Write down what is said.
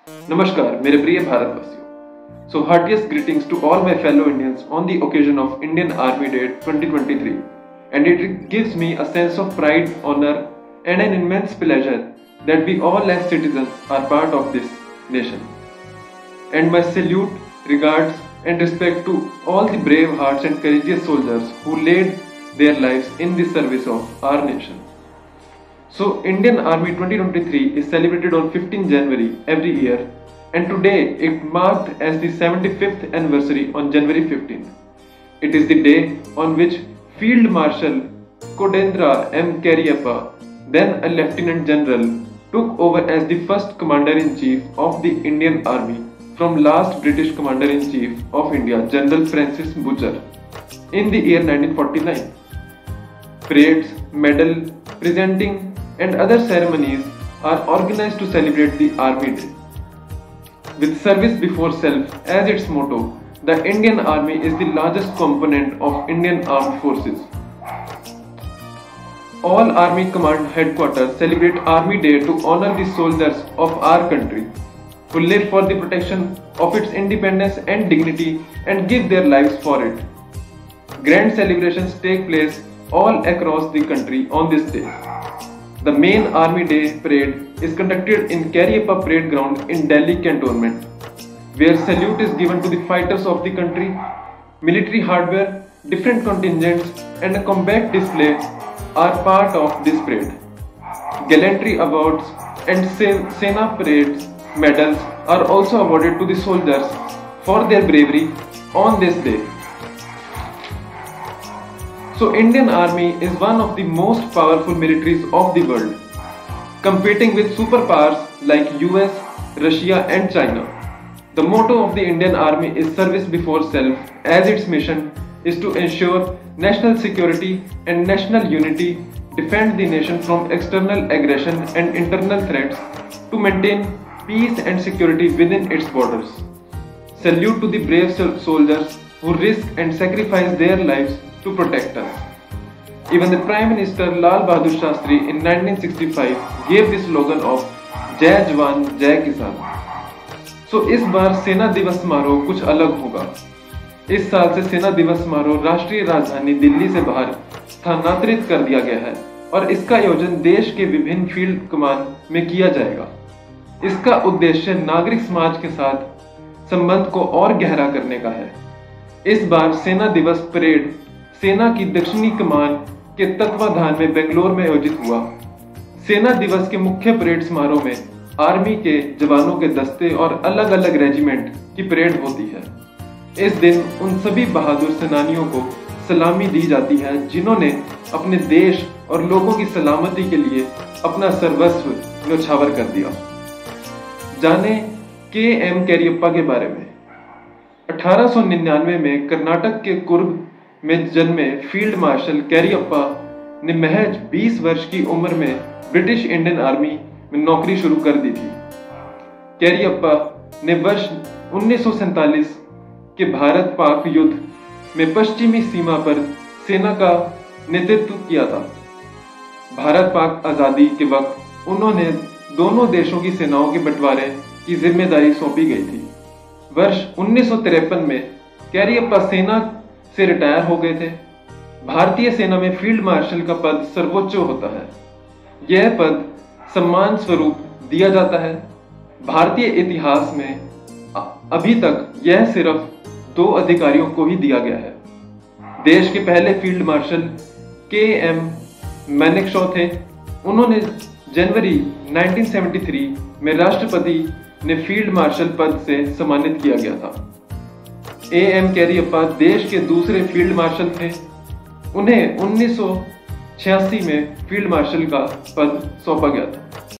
नमस्कार मेरे प्रिय भारतवासियों। So heartiest greetings to all my fellow Indians on the occasion of Indian Army Day 2023, and it gives me a sense of pride, honor and an immense pleasure that we all as citizens are part of this nation. And my salute, regards and respect to all the brave hearts and courageous soldiers who laid their lives in the service of our nation. So Indian Army 2023 is celebrated on 15 January every year, and today it marked as the 75th anniversary on January 15th. It is the day on which Field Marshal Kodendra M. Cariappa, then a Lieutenant General, took over as the first Commander-in-Chief of the Indian Army from last British Commander-in-Chief of India, General Francis Butcher, in the year 1949. Parades, medal, presenting and other ceremonies are organized to celebrate the Army Day. With service before self as its motto, the Indian Army is the largest component of Indian Armed Forces. All Army Command Headquarters celebrate Army Day to honor the soldiers of our country who live for the protection of its independence and dignity and give their lives for it. Grand celebrations take place all across the country on this day. The main Army Day parade is conducted in Cariappa Parade Ground in Delhi Cantonment, where salute is given to the fighters of the country. Military hardware, different contingents and a combat display are part of this parade. Gallantry awards and Sena parades medals are also awarded to the soldiers for their bravery on this day. So Indian Army is one of the most powerful militaries of the world, competing with superpowers like US, Russia and China. The motto of the Indian Army is service before self, as its mission is to ensure national security and national unity, defend the nation from external aggression and internal threats, to maintain peace and security within its borders. Salute to the brave soldiers who risk and sacrifice their lives to protect us. Even the Prime Minister Lal Bahadur Shastri in 1965 gave the slogan of Jai Jawan, Jai Kisan. So इस बार सेना दिवस समारोह कुछ अलग होगा। इस साल से सेना दिवस समारोह राष्ट्रीय राजधानी दिल्ली से बाहर स्थानांतरित कर दिया गया है और इसका आयोजन देश के विभिन्न फील्ड कमान में किया जाएगा। इसका उद्देश्य नागरिक समाज के साथ संबंध को और गहरा करने का है। इस बार सेना दिवस परेड सेना की दक्षिणी कमान के तत्वाधान में बेंगलोर में आयोजित हुआ। सेना दिवस के मुख्य परेड समारोह में आर्मी के जवानों के दस्ते और अलग अलग रेजिमेंट की परेड होती है। इस दिन उन सभी बहादुर सेनानियों को सलामी दी जाती है जिन्होंने अपने देश और लोगों की सलामती के लिए अपना सर्वस्व न्यौछावर कर दिया। जाने के.एम. कैरियप्पा के बारे में। 1899 में कर्नाटक के कुर्ग में जन्मे फील्ड मार्शल कैरियप्पा ने महज 20 वर्ष की उम्र में ब्रिटिश इंडियन आर्मी में नौकरी शुरू कर दी थी। कैरियप्पा ने वर्ष 1947 के भारत पाक युद्ध में पश्चिमी सीमा पर सेना का नेतृत्व किया था। भारत पाक आजादी के वक्त उन्होंने दोनों देशों की सेनाओं के बंटवारे की जिम्मेदारी सौंपी गई थी। वर्ष 1953 में कैरियप्पा सेना से रिटायर हो गए थे। भारतीय सेना में फील्ड मार्शल का पद सर्वोच्च होता है। यह पद सम्मान स्वरूप दिया जाता है। भारतीय इतिहास में अभी तक यह सिर्फ 2 अधिकारियों को ही दिया गया है। देश के पहले फील्ड मार्शल के.एम. मैनेकशॉ थे। उन्होंने जनवरी 1973 में राष्ट्रपति ने फील्ड मार्शल पद से सम्मानित किया गया था। ए.एम. कैरियप्पा देश के दूसरे फील्ड मार्शल थे। उन्हें 1986 में फील्ड मार्शल का पद सौंपा गया था।